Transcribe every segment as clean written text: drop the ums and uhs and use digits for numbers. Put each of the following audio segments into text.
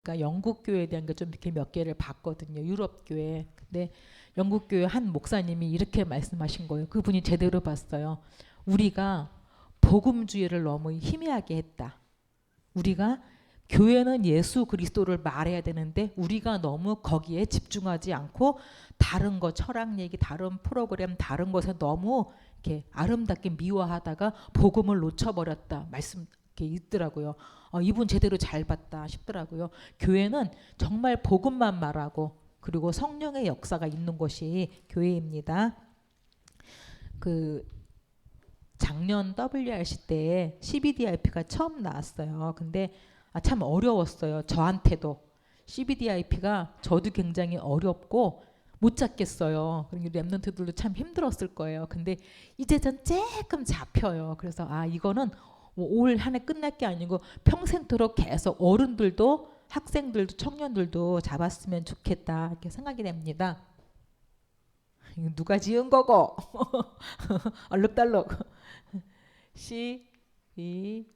그러니까 영국 교회에 대한 게 좀 이렇게 몇 개를 봤거든요. 유럽 교회. 근데 영국 교회 한 목사님이 이렇게 말씀하신 거예요. 그분이 제대로 봤어요. 우리가 복음주의를 너무 희미하게 했다. 우리가 교회는 예수 그리스도를 말해야 되는데 우리가 너무 거기에 집중하지 않고 다른 거 철학 얘기, 다른 프로그램, 다른 것에 너무 이렇게 아름답게 미화하다가 복음을 놓쳐버렸다. 말씀 이렇게 있더라고요. 이분 제대로 잘 봤다 싶더라고요. 교회는 정말 복음만 말하고 그리고 성령의 역사가 있는 곳이 교회입니다. 그 작년 WRC 때 CBDIP가 처음 나왔어요. 근데 참 어려웠어요. 저한테도. CBDIP가 저도 굉장히 어렵고 못 잡겠어요. 그리고 랩런트들도 참 힘들었을 거예요. 근데 이제 전 조금 잡혀요. 그래서 이거는 올 한 해 끝날 게 아니고 평생토록 계속 어른들도 학생들도 청년들도 잡았으면 좋겠다 이렇게 생각이 됩니다. 이거 누가 지은 거고? 얼룩달룩. CBDIP.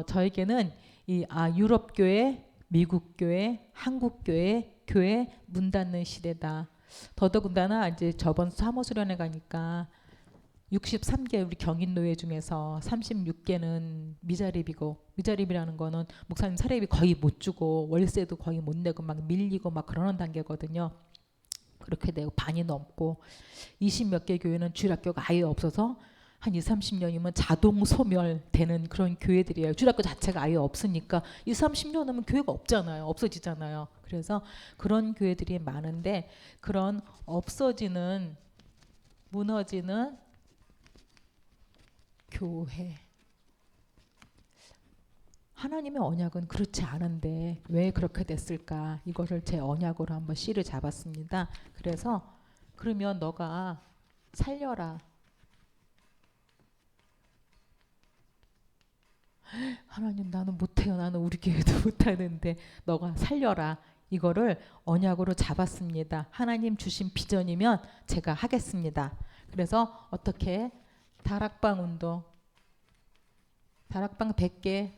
저에게는 이 유럽 교회, 미국 교회, 한국 교회 문 닫는 시대다. 더더군다나 이제 저번 사모수련회 가니까 63개 우리 경인 노예 중에서 36개는 미자립이고, 미자립이라는 거는 목사님 사례비 거의 못 주고 월세도 거의 못 내고 막 밀리고 막 그러는 단계거든요. 그렇게 되고 반이 넘고 20몇 개 교회는 주일학교가 아예 없어서 한 20-30년이면 자동 소멸되는 그런 교회들이에요. 주일학교 자체가 아예 없으니까 20-30년 넘으면 교회가 없잖아요. 없어지잖아요. 그래서 그런 교회들이 많은데 그런 없어지는 무너지는 교회. 하나님의 언약은 그렇지 않은데 왜 그렇게 됐을까? 이거를 제 언약으로 한번 씨를 잡았습니다. 그래서 그러면 너가 살려라. 하나님 나는 못해요. 나는 우리 교회도 못하는데 너가 살려라. 이거를 언약으로 잡았습니다. 하나님 주신 비전이면 제가 하겠습니다. 그래서 어떻게 다락방 운동, 다락방 100개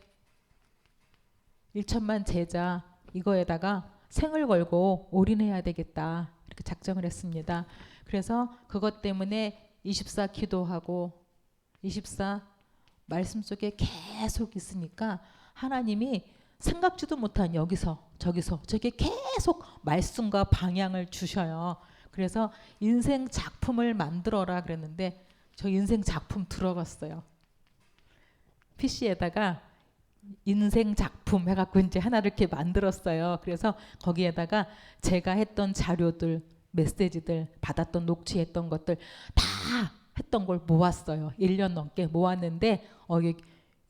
1천만 제자 이거에다가 생을 걸고 올인해야 되겠다 이렇게 작정을 했습니다. 그래서 그것 때문에 24 기도하고 24 말씀 속에 계속 있으니까 하나님이 생각지도 못한 여기서 저기서 저게 계속 말씀과 방향을 주셔요. 그래서 인생 작품을 만들어라 그랬는데 저 인생 작품 들어갔어요. PC에다가 인생 작품 해갖고 이제 하나를 이렇게 만들었어요. 그래서 거기에다가 제가 했던 자료들, 메시지들, 받았던 녹취했던 것들 다 했던 걸 모았어요. 1년 넘게 모았는데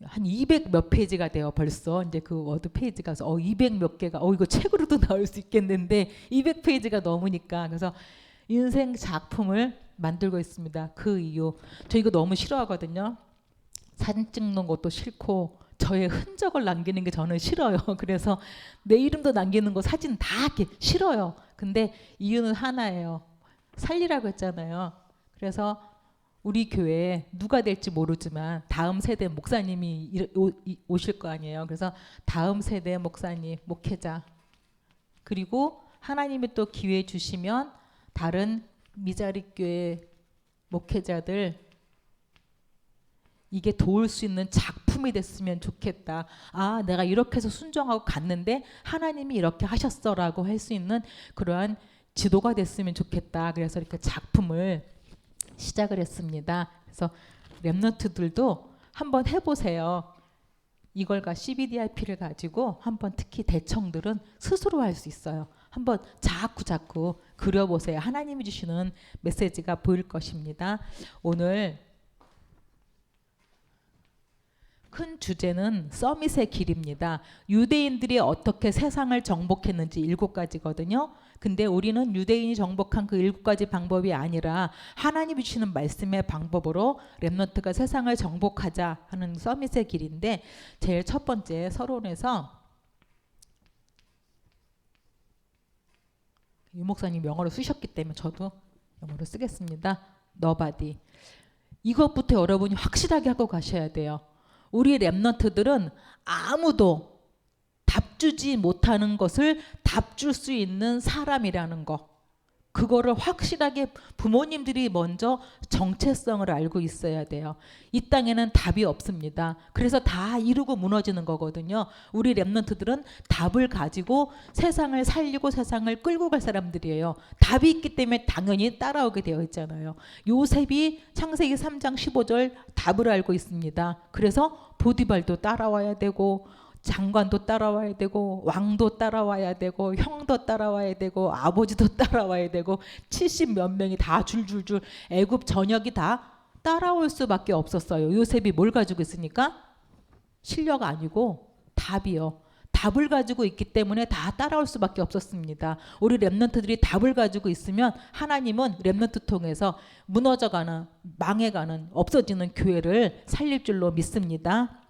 한 200 몇 페이지가 돼요. 벌써 이제 그 워드 페이지가 200 몇 개가 이거 책으로도 나올 수 있겠는데 200 페이지가 넘으니까 그래서 인생 작품을 만들고 있습니다. 그 이유 저 이거 너무 싫어하거든요. 사진 찍는 것도 싫고 저의 흔적을 남기는 게 저는 싫어요. 그래서 내 이름도 남기는 거 사진 다 이렇게 싫어요. 근데 이유는 하나예요. 살리라고 했잖아요. 그래서 우리 교회에 누가 될지 모르지만 다음 세대 목사님이 오실 거 아니에요. 그래서 다음 세대 목사님, 목회자 그리고 하나님이 또 기회 주시면 다른 미자립 교회 목회자들 이게 도울 수 있는 작품이 됐으면 좋겠다. 내가 이렇게 해서 순종하고 갔는데 하나님이 이렇게 하셨어라고 할 수 있는 그러한 지도가 됐으면 좋겠다. 그래서 이렇게 작품을 시작을 했습니다. 그래서 랩런트들도 한번 해보세요. 이걸과 CBDIP를 가지고 한번 특히 대청들은 스스로 할 수 있어요. 한번 자꾸 그려보세요. 하나님이 주시는 메시지가 보일 것입니다. 오늘 큰 주제는 서밋의 길입니다. 유대인들이 어떻게 세상을 정복했는지 7가지거든요. 근데 우리는 유대인이 정복한 그 7가지 방법이 아니라 하나님이 주시는 말씀의 방법으로 렘넌트가 세상을 정복하자 하는 서밋의 길인데 제일 첫 번째 서론에서 유 목사님 영어로 쓰셨기 때문에 저도 영어로 쓰겠습니다. Nobody. 이것부터 여러분이 확실하게 하고 가셔야 돼요. 우리 렘넌트들은 아무도 주지 못하는 것을 답 줄 수 있는 사람이라는 거. 그거를 확실하게 부모님들이 먼저 정체성을 알고 있어야 돼요. 이 땅에는 답이 없습니다. 그래서 다 이루고 무너지는 거거든요. 우리 렘넌트들은 답을 가지고 세상을 살리고 세상을 끌고 갈 사람들이에요. 답이 있기 때문에 당연히 따라오게 되어 있잖아요. 요셉이 창세기 3장 15절 답을 알고 있습니다. 그래서 보디발도 따라와야 되고 장관도 따라와야 되고 왕도 따라와야 되고 형도 따라와야 되고 아버지도 따라와야 되고 70몇 명이 다 줄줄줄 애굽 전역이 다 따라올 수밖에 없었어요. 요셉이 뭘 가지고 있으니까? 실력 아니고 답이요. 답을 가지고 있기 때문에 다 따라올 수밖에 없었습니다. 우리 렘넌트들이 답을 가지고 있으면 하나님은 렘넌트 통해서 무너져가는, 망해가는, 없어지는 교회를 살릴 줄로 믿습니다.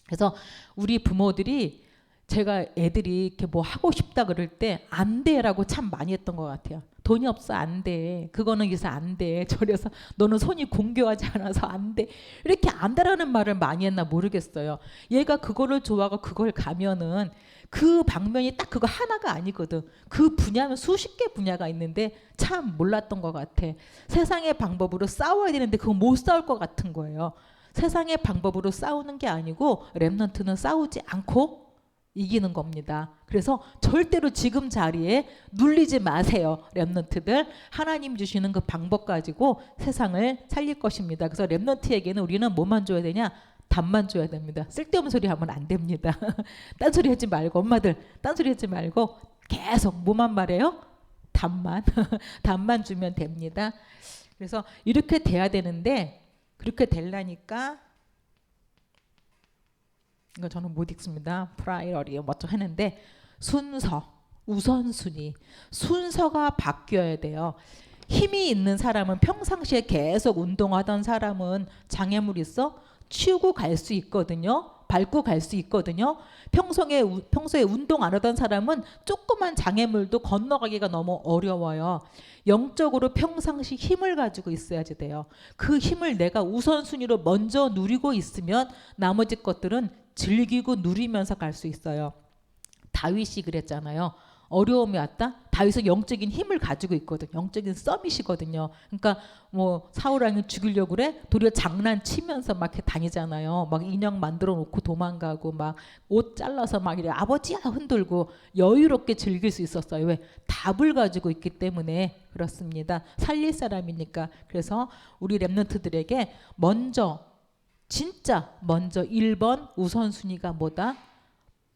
그래서 우리 부모들이 제가 애들이 이렇게 뭐 하고 싶다 그럴 때 안 돼라고 참 많이 했던 것 같아요. 돈이 없어 안 돼. 그거는 요새 안 돼. 저래서 너는 손이 공교하지 않아서 안 돼. 이렇게 안 돼라는 말을 많이 했나 모르겠어요. 얘가 그거를 좋아하고 그걸 가면은 그 방면이 딱 그거 하나가 아니거든. 그 분야는 수십 개 분야가 있는데 참 몰랐던 것 같아. 세상의 방법으로 싸워야 되는데 그거 못 싸울 것 같은 거예요. 세상의 방법으로 싸우는 게 아니고 렘넌트는 싸우지 않고 이기는 겁니다. 그래서 절대로 지금 자리에 눌리지 마세요. 렘넌트들 하나님 주시는 그 방법 가지고 세상을 살릴 것입니다. 그래서 렘넌트에게는 우리는 뭐만 줘야 되냐? 답만 줘야 됩니다. 쓸데없는 소리 하면 안 됩니다. 딴소리 하지 말고 엄마들 딴소리 하지 말고 계속 뭐만 말해요? 답만 답만 주면 됩니다. 그래서 이렇게 돼야 되는데 그렇게 되려니까 이거 저는 못 읽습니다. 프라이어리 뭐좀 했는데 순서, 우선순위, 순서가 바뀌어야 돼요. 힘이 있는 사람은 평상시에 계속 운동하던 사람은 장애물 있어? 치우고 갈 수 있거든요. 밟고 갈 수 있거든요. 평소에 운동 안 하던 사람은 조그만 장애물도 건너가기가 너무 어려워요. 영적으로 평상시 힘을 가지고 있어야지 돼요. 그 힘을 내가 우선순위로 먼저 누리고 있으면 나머지 것들은 즐기고 누리면서 갈 수 있어요. 다윗이 그랬잖아요. 어려움이 왔다? 다윗은 영적인 힘을 가지고 있거든. 영적인 서밋이거든요. 그러니까 뭐 사울왕이 죽이려고 그래? 도리어 장난치면서 막 이렇게 다니잖아요. 막 인형 만들어 놓고 도망가고 막 옷 잘라서 막 이래 아버지야 흔들고 여유롭게 즐길 수 있었어요. 왜? 답을 가지고 있기 때문에 그렇습니다. 살릴 사람이니까. 그래서 우리 렘넌트들에게 진짜 먼저 1번 우선순위가 뭐다?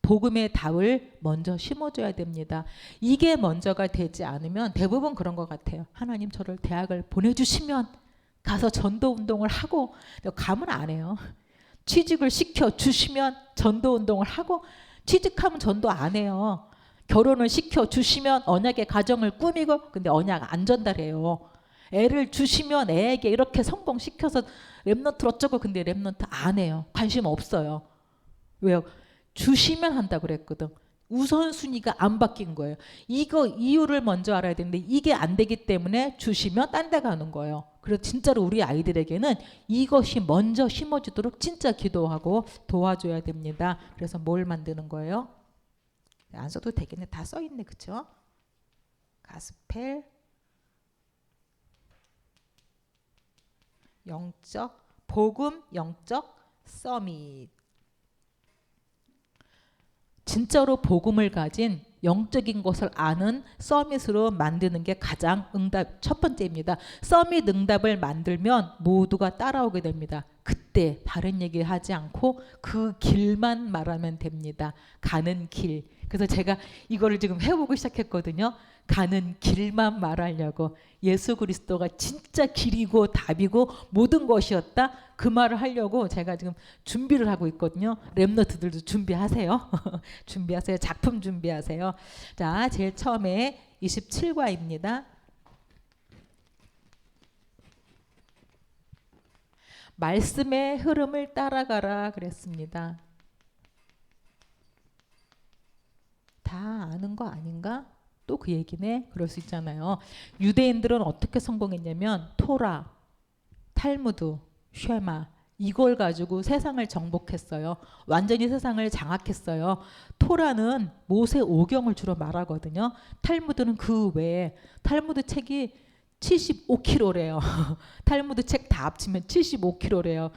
복음의 답을 먼저 심어줘야 됩니다. 이게 먼저가 되지 않으면 대부분 그런 것 같아요. 하나님 저를 대학을 보내주시면 가서 전도운동을 하고 가면 안 해요. 취직을 시켜주시면 전도운동을 하고 취직하면 전도 안 해요. 결혼을 시켜주시면 언약의 가정을 꾸미고 근데 언약 안 전달해요. 애를 주시면 애에게 이렇게 성공시켜서 렘넌트 어쩌고 근데 렘넌트 안 해요. 관심 없어요. 왜요? 주시면 한다고 그랬거든. 우선순위가 안 바뀐 거예요. 이거 이유를 먼저 알아야 되는데 이게 안 되기 때문에 주시면 딴 데 가는 거예요. 그래서 진짜로 우리 아이들에게는 이것이 먼저 심어지도록 진짜 기도하고 도와줘야 됩니다. 그래서 뭘 만드는 거예요? 안 써도 되겠네. 다 써있네. 그쵸? 가스펠 영적 복음 영적 서밋. 진짜로 복음을 가진 영적인 것을 아는 서밋으로 만드는 게 가장 첫 번째입니다. 서밋 응답을 만들면 모두가 따라오게 됩니다. 그때 다른 얘기 하지 않고 그 길만 말하면 됩니다. 가는 길. 그래서 제가 이거를 지금 해보고 시작했거든요. 가는 길만 말하려고. 예수 그리스도가 진짜 길이고 답이고 모든 것이었다. 그 말을 하려고 제가 지금 준비를 하고 있거든요. 렘너트들도 준비하세요. 준비하세요. 작품 준비하세요. 자, 제일 처음에 27과입니다. 말씀의 흐름을 따라가라 그랬습니다. 다 아는 거 아닌가? 또 그 얘기네. 그럴 수 있잖아요. 유대인들은 어떻게 성공했냐면 토라, 탈무드, 쉐마 이걸 가지고 세상을 정복했어요. 완전히 세상을 장악했어요. 토라는 모세 오경을 주로 말하거든요. 탈무드는 그 외에 탈무드 책이 75kg래요. 탈무드 책 다 합치면 75kg래요.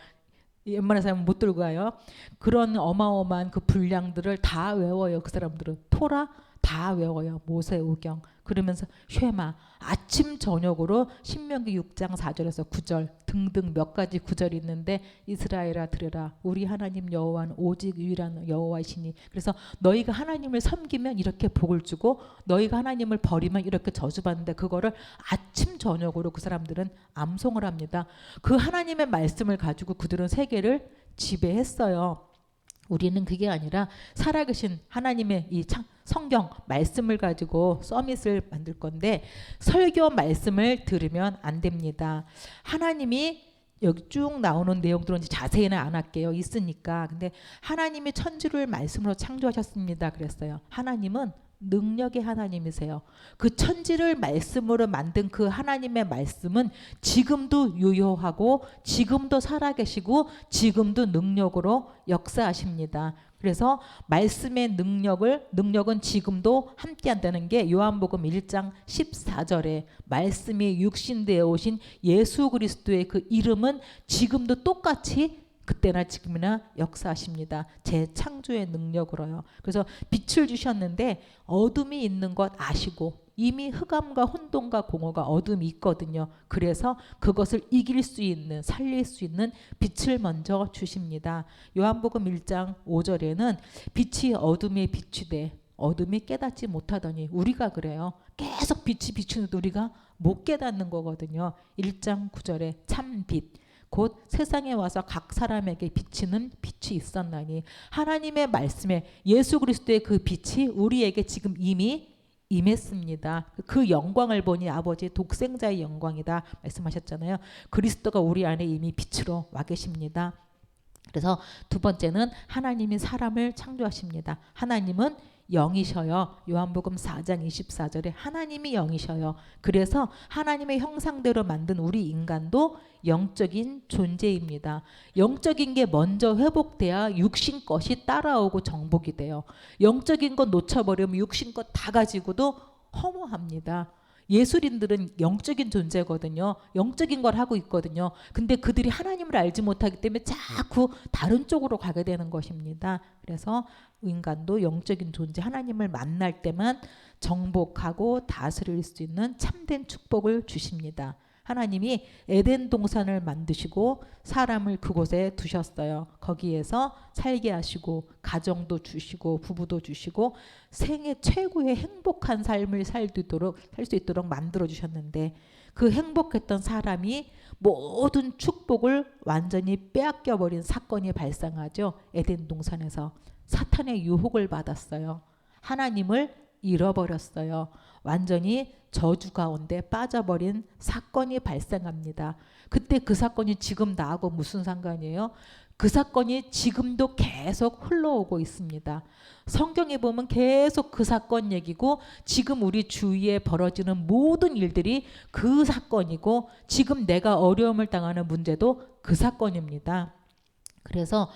웬만한 사람은 못 들고 가요. 그런 어마어마한 그 분량들을 다 외워요. 그 사람들은 토라 다 외워요. 모세오경. 그러면서 쉐마 아침 저녁으로 신명기 6장 4절에서 9절 등등 몇 가지 구절이 있는데 이스라엘아 들으라 우리 하나님 여호와는 오직 유일한 여호와이시니 그래서 너희가 하나님을 섬기면 이렇게 복을 주고 너희가 하나님을 버리면 이렇게 저주받는데 그거를 아침 저녁으로 그 사람들은 암송을 합니다. 그 하나님의 말씀을 가지고 그들은 세계를 지배했어요. 우리는 그게 아니라 살아계신 하나님의 이 성경 말씀을 가지고 서밋을 만들 건데 설교 말씀을 들으면 안 됩니다. 하나님이 여기 쭉 나오는 내용들은 자세히는 안 할게요. 있으니까. 근데 하나님이 천지를 말씀으로 창조하셨습니다. 그랬어요. 하나님은 능력의 하나님이세요. 그 천지를 말씀으로 만든 그 하나님의 말씀은 지금도 유효하고 지금도 살아계시고 지금도 능력으로 역사하십니다. 그래서 말씀의 능력은 지금도 함께한다는 게 요한복음 1장 14절에 말씀이 육신되어 오신 예수 그리스도의 그 이름은 지금도 똑같이 그때나 지금이나 역사하십니다. 재창조의 능력으로요. 그래서 빛을 주셨는데 어둠이 있는 것 아시고 이미 흑암과 혼돈과 공허가 어둠이 있거든요. 그래서 그것을 이길 수 있는 살릴 수 있는 빛을 먼저 주십니다. 요한복음 1장 5절에는 빛이 어둠에 비추되 어둠이 깨닫지 못하더니 우리가 그래요. 계속 빛이 비추는데 우리가 못 깨닫는 거거든요. 1장 9절에 참빛 곧 세상에 와서 각 사람에게 비치는 빛이 있었나니 하나님의 말씀에 예수 그리스도의 그 빛이 우리에게 지금 이미 임했습니다. 그 영광을 보니 아버지 독생자의 영광이다 말씀하셨잖아요. 그리스도가 우리 안에 이미 빛으로 와 계십니다. 그래서 두 번째는 하나님이 사람을 창조하십니다. 하나님은 영이셔요. 요한복음 4장 24절에 하나님이 영이셔요. 그래서 하나님의 형상대로 만든 우리 인간도 영적인 존재입니다. 영적인 게 먼저 회복돼야 육신 것이 따라오고 정복이 돼요. 영적인 것 놓쳐버리면 육신 것 다 가지고도 허무합니다. 예술인들은 영적인 존재거든요. 영적인 걸 하고 있거든요. 근데 그들이 하나님을 알지 못하기 때문에 자꾸 다른 쪽으로 가게 되는 것입니다. 그래서 인간도 영적인 존재 하나님을 만날 때만 정복하고 다스릴 수 있는 참된 축복을 주십니다. 하나님이 에덴 동산을 만드시고 사람을 그곳에 두셨어요. 거기에서 살게 하시고 가정도 주시고 부부도 주시고 생애 최고의 행복한 삶을 살 수 있도록 만들어 주셨는데 그 행복했던 사람이 모든 축복을 완전히 빼앗겨 버린 사건이 발생하죠. 에덴 동산에서 사탄의 유혹을 받았어요. 하나님을 잃어버렸어요. 완전히 저주 가운데 빠져버린 사건이 발생합니다. 그때 그 사건이 지금 나하고 무슨 상관이에요? 그 사건이 지금도 계속 흘러오고 있습니다. 성경에 보면 계속 그 사건 얘기고 지금 우리 주위에 벌어지는 모든 일들이 그 사건이고 지금 내가 어려움을 당하는 문제도 그 사건입니다. 그래서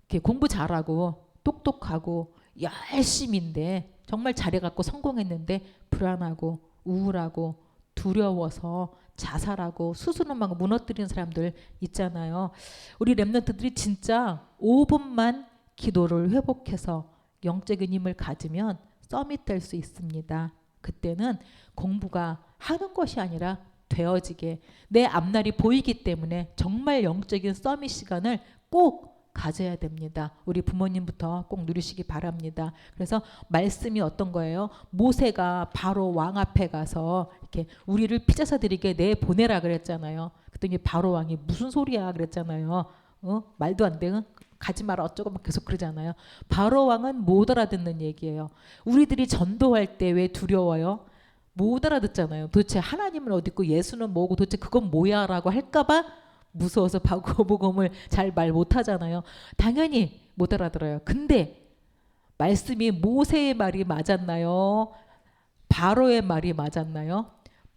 이렇게 공부 잘하고 똑똑하고 열심인데 정말 잘해갖고 성공했는데 불안하고 우울하고 두려워서 자살하고 스스로만 무너뜨리는 사람들 있잖아요. 우리 렘넌트들이 진짜 5분만 기도를 회복해서 영적인 힘을 가지면 서밋 될 수 있습니다. 그때는 공부가 하는 것이 아니라 되어지게 내 앞날이 보이기 때문에 정말 영적인 서밋 시간을 꼭 가져야 됩니다. 우리 부모님부터 꼭 누리시기 바랍니다. 그래서 말씀이 어떤 거예요? 모세가 바로 왕 앞에 가서 이렇게 우리를 피자사 드리게 내 보내라 그랬잖아요. 그랬더니 바로 왕이 무슨 소리야 그랬잖아요. 말도 안 돼. 가지 마라 어쩌고 막 계속 그러잖아요. 바로 왕은 못 알아듣는 얘기예요. 우리들이 전도할 때 왜 두려워요? 못 알아듣잖아요. 도대체 하나님은 어디 있고 예수는 뭐고 도대체 그건 뭐야 라고 할까봐 무서워서 복음을 잘 말 못하잖아요. 당연히 못 알아들어요. 근데 말씀이 모세의 말이 맞았나요? 바로의 말이 맞았나요?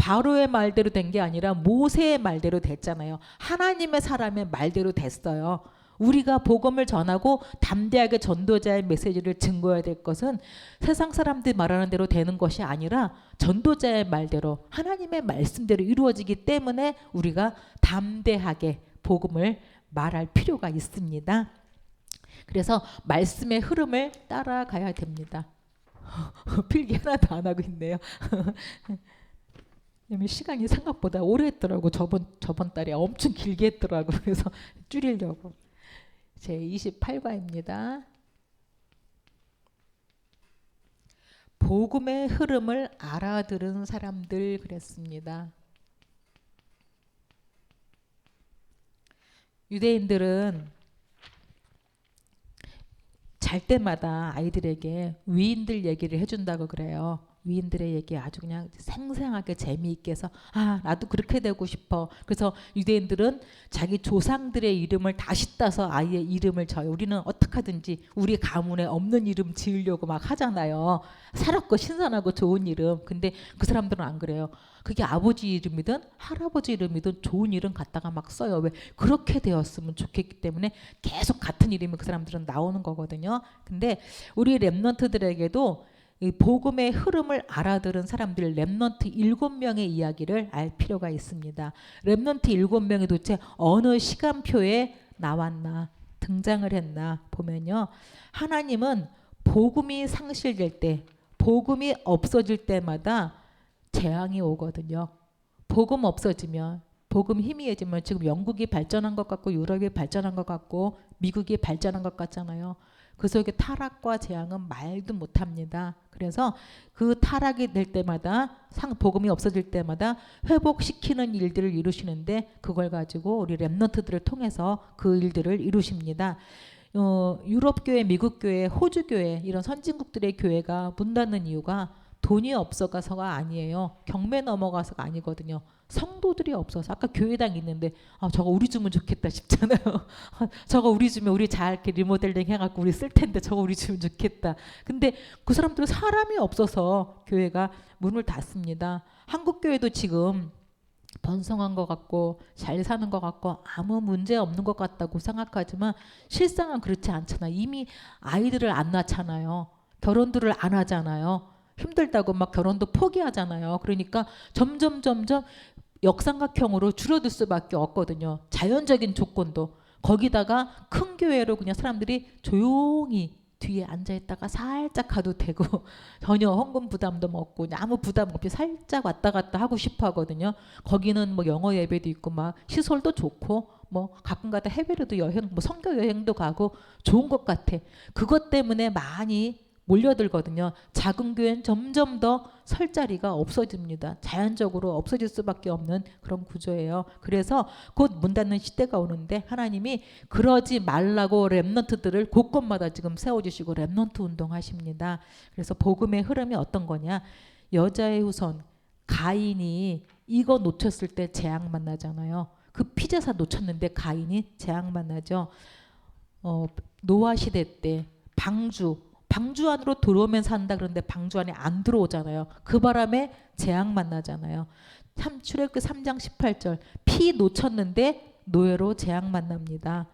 바로의 말대로 된 게 아니라 모세의 말대로 됐잖아요. 하나님의 사람의 말대로 됐어요. 우리가 복음을 전하고 담대하게 전도자의 메시지를 증거해야 될 것은 세상 사람들이 말하는 대로 되는 것이 아니라 전도자의 말대로 하나님의 말씀대로 이루어지기 때문에 우리가 담대하게 복음을 말할 필요가 있습니다. 그래서 말씀의 흐름을 따라가야 됩니다. 필기 하나도 안 하고 있네요. 시간이 생각보다 오래 했더라고. 저번 달에 엄청 길게 했더라고. 그래서 줄이려고. 제 28과입니다. 복음의 흐름을 알아들은 사람들 그랬습니다. 유대인들은 잘 때마다 아이들에게 위인들 얘기를 해준다고 그래요. 위인들의 얘기 아주 그냥 생생하게 재미있게 해서 아 나도 그렇게 되고 싶어. 그래서 유대인들은 자기 조상들의 이름을 다시 따서 아이의 이름을 져요. 우리는 어떻게 하든지 우리 가문에 없는 이름 지으려고 막 하잖아요. 새롭고 신선하고 좋은 이름. 근데 그 사람들은 안 그래요. 그게 아버지 이름이든 할아버지 이름이든 좋은 이름 갖다가 막 써요. 왜? 그렇게 되었으면 좋겠기 때문에 계속 같은 이름이 그 사람들은 나오는 거거든요. 근데 우리 렘넌트들에게도 이 복음의 흐름을 알아들은 사람들 렘넌트 7명의 이야기를 알 필요가 있습니다. 렘넌트 7명이 도대체 어느 시간표에 나왔나 등장을 했나 보면요. 하나님은 복음이 상실될 때, 복음이 없어질 때마다 재앙이 오거든요. 복음 없어지면, 복음 희미해지면 지금 영국이 발전한 것 같고 유럽이 발전한 것 같고 미국이 발전한 것 같잖아요. 그 속에 타락과 재앙은 말도 못합니다. 그래서 그 타락이 될 때마다 복음이 없어질 때마다 회복시키는 일들을 이루시는데 그걸 가지고 우리 렘넌트들을 통해서 그 일들을 이루십니다. 유럽 교회, 미국 교회, 호주 교회 이런 선진국들의 교회가 문 닫는 이유가 돈이 없어가서가 아니에요. 경매 넘어가서가 아니거든요. 성도들이 없어서. 아까 교회당 있는데 아, 저거 우리 주면 좋겠다 싶잖아요. 저거 우리 주면 우리 잘 이렇게 리모델링 해갖고 우리 쓸 텐데 저거 우리 주면 좋겠다. 근데 그 사람들은 사람이 없어서 교회가 문을 닫습니다. 한국 교회도 지금 번성한 것 같고 잘 사는 것 같고 아무 문제 없는 것 같다고 생각하지만 실상은 그렇지 않잖아요. 이미 아이들을 안 낳잖아요. 결혼들을 안 하잖아요. 힘들다고 막 결혼도 포기하잖아요. 그러니까 점점 역삼각형으로 줄어들 수밖에 없거든요. 자연적인 조건도. 거기다가 큰 교회로 그냥 사람들이 조용히 뒤에 앉아있다가 살짝 가도 되고 전혀 헌금 부담도 없고 아무 부담 없이 살짝 왔다 갔다 하고 싶어 하거든요. 거기는 뭐 영어 예배도 있고 막 시설도 좋고 뭐 가끔가다 해외로도 여행 뭐 선교 여행도 가고 좋은 것 같아. 그것 때문에 많이 몰려들거든요. 작은 교회는 점점 더 설 자리가 없어집니다. 자연적으로 없어질 수밖에 없는 그런 구조예요. 그래서 곧 문 닫는 시대가 오는데 하나님이 그러지 말라고 렘넌트들을 곳곳마다 지금 세워주시고 렘넌트 운동하십니다. 그래서 복음의 흐름이 어떤 거냐. 여자의 후손 가인이 이거 놓쳤을 때 재앙 만나잖아요. 그 피제사 놓쳤는데 가인이 재앙 만나죠. 노아 시대 때 방주 안으로 들어오면 산다 그러는데 방주 안에 안 들어오잖아요. 그 바람에 재앙 만나잖아요. 출애굽기 3장 18절 피 놓쳤는데 노예로 재앙 만납니다.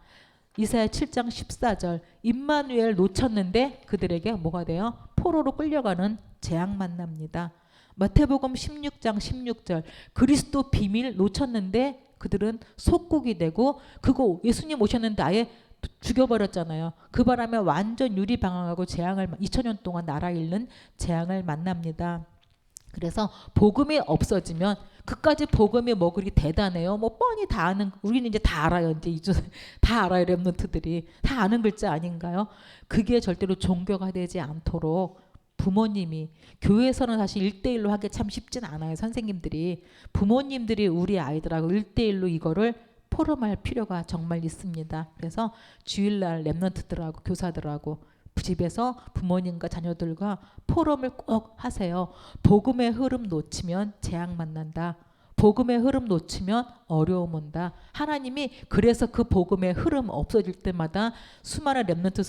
이사야 7장 14절 임마누엘 놓쳤는데 그들에게 뭐가 돼요? 포로로 끌려가는 재앙 만납니다. 마태복음 16장 16절 그리스도 비밀 놓쳤는데 그들은 속국이 되고 그거 예수님 오셨는데 아예 죽여버렸잖아요. 그 바람에 완전 유리방황하고 재앙을 2000년 동안 나라 잃는 재앙을 만납니다. 그래서 복음이 없어지면 그까지 복음이 뭐 그렇게 대단해요. 뭐 뻔히 다 아는 우리는 이제 다 알아요. 이제 다 알아요. 렘넌트들이 다 아는 글자 아닌가요? 그게 절대로 종교가 되지 않도록 부모님이 교회에서는 사실 1대1로 하기 참 쉽진 않아요. 선생님들이 부모님들이 우리 아이들하고 1대1로 이거를 포럼할 필요가 정말 있습니다. 그래서 주일날 렘넌트들하고 교사들하고 집에서 부모님과 자녀들과 포럼을 꼭 하세요. 복음의 흐름 놓치면 재앙 만난다. 복음의 흐름 놓치면 어려움 온다. 하나님이 그래서 그 복음의 흐름 없어질 때마다 수많은 렘넌트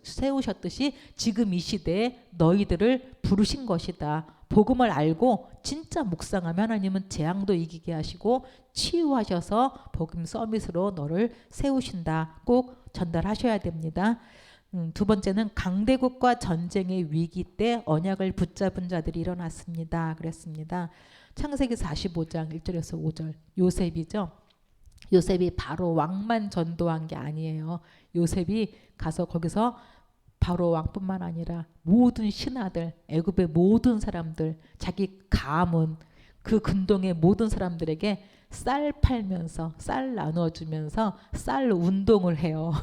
세우셨듯이 지금 이 시대에 너희들을 부르신 것이다. 복음을 알고 진짜 묵상하면 하나님은 재앙도 이기게 하시고 치유하셔서 복음 서밋으로 너를 세우신다. 꼭 전달하셔야 됩니다. 두 번째는 강대국과 전쟁의 위기 때 언약을 붙잡은 자들이 일어났습니다. 그랬습니다. 창세기 45장 1절에서 5절 요셉이죠. 요셉이 바로 왕만 전도한 게 아니에요. 요셉이 가서 거기서 바로 왕뿐만 아니라 모든 신하들, 애굽의 모든 사람들, 자기 가문, 그 근동의 모든 사람들에게 쌀 팔면서 쌀 나눠주면서 쌀 운동을 해요.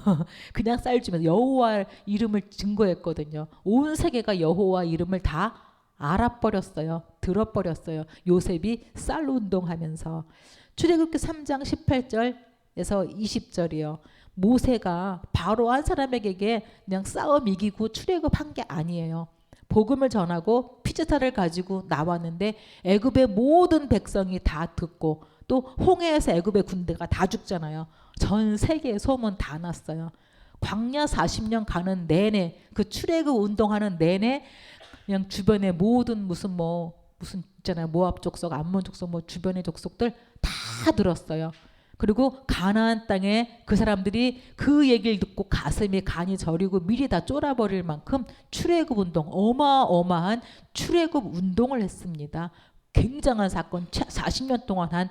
그냥 쌀 주면서 여호와 이름을 증거했거든요. 온 세계가 여호와 이름을 다 알아버렸어요. 들어버렸어요. 요셉이 쌀 운동하면서. 출애굽기 3장 18절에서 20절이요. 모세가 바로 한 사람에게 그냥 싸움 이기고 출애굽한 게 아니에요. 복음을 전하고 피제사를 가지고 나왔는데 애굽의 모든 백성이 다 듣고 또 홍해에서 애굽의 군대가 다 죽잖아요. 전 세계에 소문 다 났어요. 광야 40년 가는 내내 그 출애굽 운동하는 내내 그냥 주변에 모든 무슨 있잖아요. 모압 족속, 암몬 족속, 주변의 족속들 다 들었어요. 그리고 가나안 땅에 그 사람들이 그 얘기를 듣고 가슴이 간이 저리고 밀이 다 쫄아버릴 만큼 출애굽 운동, 어마어마한 출애굽 운동을 했습니다. 굉장한 사건, 40년 동안 한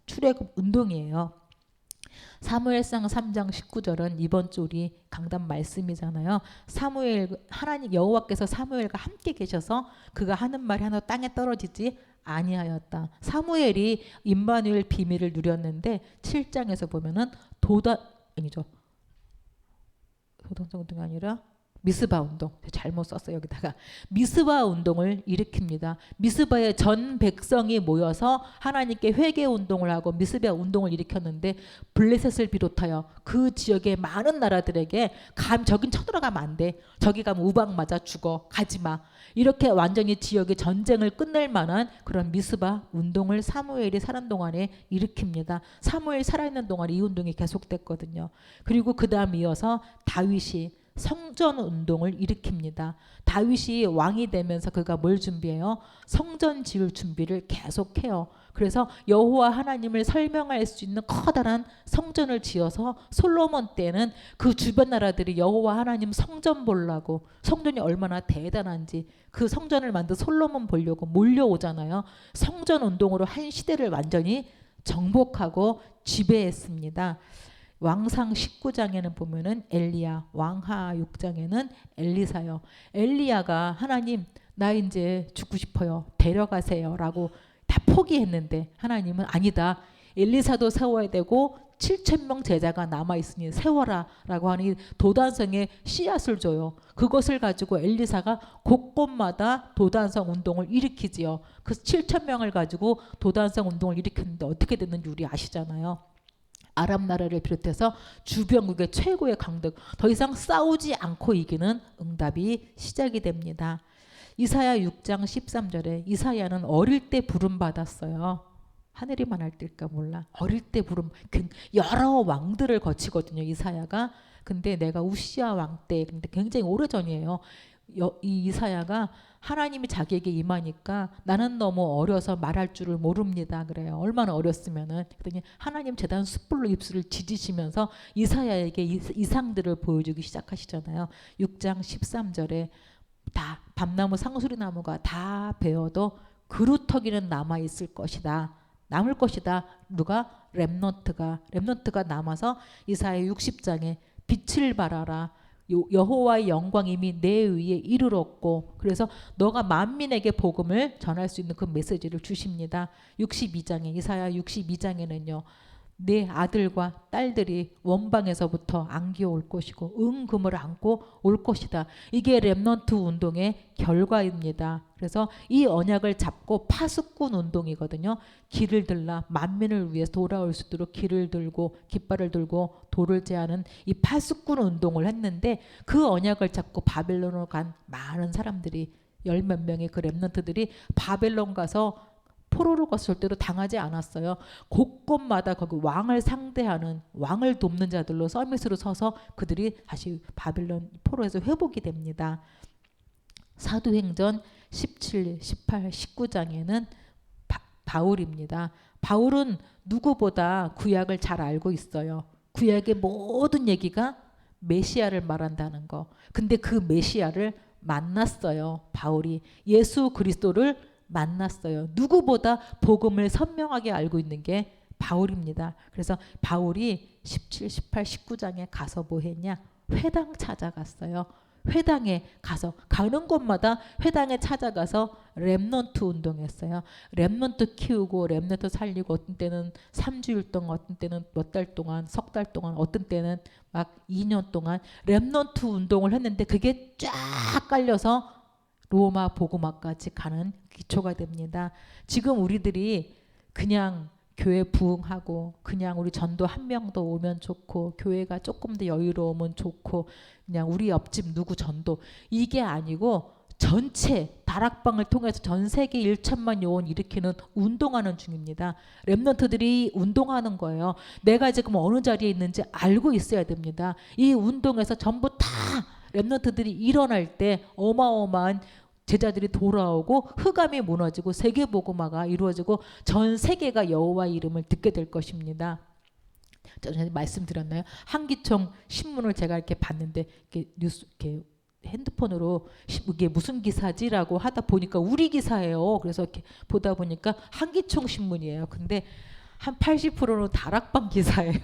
출애굽 운동이에요. 사무엘상 3장 19절은 이번 주 우리 강단 말씀이잖아요. 하나님 여호와께서 사무엘과 함께 계셔서 그가 하는 말이 하나 땅에 떨어지지 아니하였다. 사무엘이 임마누엘 비밀을 누렸는데 7장에서 보면은 도단성 운동이 아니라 미스바 운동, 잘못 썼어요. 여기다가 미스바 운동을 일으킵니다. 미스바에 전 백성이 모여서 하나님께 회개 운동을 하고 미스바 운동을 일으켰는데 블레셋을 비롯하여 그 지역의 많은 나라들에게 저긴 쳐들어가면 안 돼. 저기 가면 우박 맞아 죽어. 가지마. 이렇게 완전히 지역의 전쟁을 끝낼 만한 그런 미스바 운동을 사무엘이 사는 동안에 일으킵니다. 사무엘 살아있는 동안 이 운동이 계속됐거든요. 그리고 그 다음 이어서 다윗이 성전 운동을 일으킵니다. 다윗이 왕이 되면서 그가 뭘 준비해요? 성전 지을 준비를 계속해요. 그래서 여호와 하나님을 설명할 수 있는 커다란 성전을 지어서 솔로몬 때는 그 주변 나라들이 여호와 하나님 성전 보려고 성전이 얼마나 대단한지 그 성전을 만든 솔로몬 보려고 몰려오잖아요. 성전 운동으로 한 시대를 완전히 정복하고 지배했습니다. 왕상 19장에는 보면은 엘리야, 왕하 6장에는 엘리사요. 엘리야가 하나님 나 이제 죽고 싶어요. 데려가세요 라고 다 포기했는데 하나님은 아니다. 엘리사도 세워야 되고 7,000명 제자가 남아있으니 세워라 라고 하는 도단성의 씨앗을 줘요. 그것을 가지고 엘리사가 곳곳마다 도단성 운동을 일으키지요. 그 7,000명을 가지고 도단성 운동을 일으켰는데 어떻게 됐는지 우리 아시잖아요. 아랍 나라를 비롯해서 주변국의 최고의 강국, 더 이상 싸우지 않고 이기는 응답이 시작이 됩니다. 이사야 6장 13절에 이사야는 어릴 때 부름 받았어요. 하늘이 만할 때일까 몰라. 어릴 때 부름, 여러 왕들을 거치거든요. 이사야가. 근데 내가 우시야 왕 때, 근데 굉장히 오래전이에요. 이 이사야가 하나님이 자기에게 임하니까 나는 너무 어려서 말할 줄을 모릅니다. 그래요. 얼마나 어렸으면은. 그랬더니 하나님 재단 숯불로 입술을 지지시면서 이사야에게 이상들을 보여주기 시작하시잖아요. 6장 13절에 다 밤나무 상수리나무가 다 베어도 그루터기는 남아있을 것이다. 남을 것이다. 누가? 렘넌트가 남아서 이사야 60장에 빛을 발하라. 여호와의 영광이 이미 내 위에 이르렀고 그래서 너가 만민에게 복음을 전할 수 있는 그 메시지를 주십니다. 62장에 이사야 62장에는요. 내 아들과 딸들이 원방에서부터 안겨 올 것이고 은금을 안고 올 것이다. 이게 렘넌트 운동의 결과입니다. 그래서 이 언약을 잡고 파수꾼 운동이거든요. 길을 들라 만민을 위해서 돌아올 수 있도록 길을 들고 깃발을 들고 돌을 제하는 이 파수꾼 운동을 했는데 그 언약을 잡고 바벨론으로 간 많은 사람들이 10몇 명의 그 렘넌트들이 바벨론 가서 포로로 갔을 때도 당하지 않았어요. 곳곳마다 거기 왕을 상대하는, 왕을 돕는 자들로 서밋으로 서서 그들이 다시 바빌론 포로에서 회복이 됩니다. 사도행전 17, 18, 19장에는 바울입니다. 바울은 누구보다 구약을 잘 알고 있어요. 구약의 모든 얘기가 메시아를 말한다는 거. 근데 그 메시아를 만났어요. 바울이 예수 그리스도를 만났어요. 누구보다 복음을 선명하게 알고 있는 게 바울입니다. 그래서 바울이 17, 18, 19장에 가서 뭐 했냐? 회당 찾아갔어요. 회당에 가서 가는 곳마다 회당에 찾아가서 렘넌트 운동했어요. 렘넌트 키우고 렘넌트 살리고 어떤 때는 3주일 동안, 어떤 때는 몇 달 동안, 석 달 동안, 어떤 때는 막 2년 동안 렘넌트 운동을 했는데 그게 쫙 깔려서 로마 복음화까지 가는 기초가 됩니다. 지금 우리들이 그냥 교회 부흥하고 그냥 우리 전도 한 명 더 오면 좋고 교회가 조금 더 여유로우면 좋고 그냥 우리 옆집 누구 전도 이게 아니고 전체 다락방을 통해서 전 세계 1천만 요원 일으키는 운동하는 중입니다. 렘넌트들이 운동하는 거예요. 내가 지금 어느 자리에 있는지 알고 있어야 됩니다. 이 운동에서 전부 다 렘넌트들이 일어날 때 어마어마한 제자들이 돌아오고 흑암이 무너지고 세계복음화가 이루어지고 전 세계가 여호와의 이름을 듣게 될 것입니다. 전에 말씀드렸나요? 한기총 신문을 제가 이렇게 봤는데 이렇게 뉴스 이렇게 핸드폰으로 이게 무슨 기사지라고 하다 보니까 우리 기사예요. 그래서 이렇게 보다 보니까 한기총 신문이에요. 근데 한 80%는 다락방 기사예요.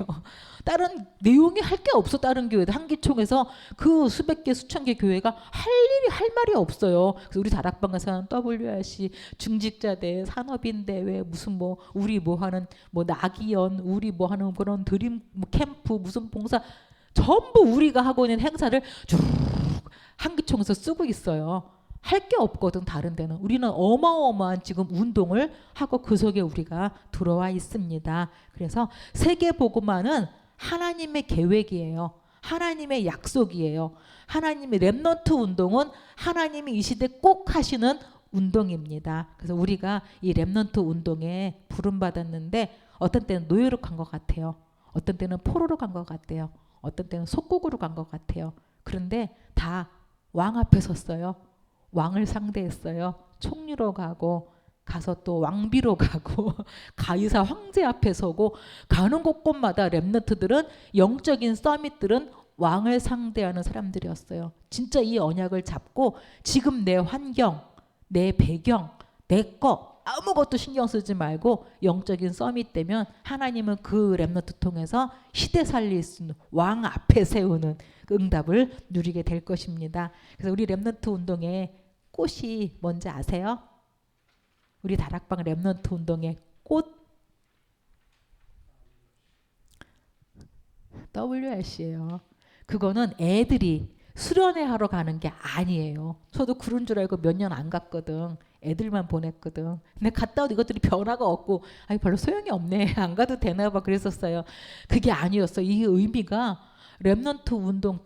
다른 내용이 할 게 없어. 다른 교회들 한기총에서 그 수백 개 수천 개 교회가 할 말이 없어요. 그래서 우리 다락방에서는 WRC 중직자 대회, 산업인 대회, 무슨 뭐 우리 뭐 하는 뭐 나기연, 우리 뭐 하는 그런 드림 뭐 캠프 무슨 봉사 전부 우리가 하고 있는 행사를 쭉 한기총에서 쓰고 있어요. 할 게 없거든. 다른 데는 우리는 어마어마한 지금 운동을 하고 그 속에 우리가 들어와 있습니다. 그래서 세계복음화는 하나님의 계획이에요. 하나님의 약속이에요. 하나님의 렘넌트 운동은 하나님이 이 시대 꼭 하시는 운동입니다. 그래서 우리가 이 렘넌트 운동에 부름받았는데 어떤 때는 노예로 간 것 같아요. 어떤 때는 포로로 간 것 같아요. 어떤 때는 속국으로 간 것 같아요. 그런데 다 왕 앞에 섰어요. 왕을 상대했어요. 총리로 가고 가서 또 왕비로 가고 가이사 황제 앞에 서고 가는 곳곳마다 렘넌트들은 영적인 서밋들은 왕을 상대하는 사람들이었어요. 진짜 이 언약을 잡고 지금 내 환경, 내 배경, 내 거 아무것도 신경 쓰지 말고 영적인 서밋 되면 하나님은 그 렘넌트 통해서 시대 살릴 수 있는 왕 앞에 세우는 그 응답을 누리게 될 것입니다. 그래서 우리 렘넌트 운동의 꽃이 뭔지 아세요? 우리 다락방 렘넌트 운동의 꽃 WRC예요. 그거는 애들이 수련회 하러 가는 게 아니에요. 저도 그런 줄 알고 몇 년 안 갔거든. 애들만 보냈거든. 근데 갔다 오도 이것들이 변화가 없고 아니 별로 소용이 없네. 안 가도 되나 봐 그랬었어요. 그게 아니었어. 이 의미가 렘넌트 운동,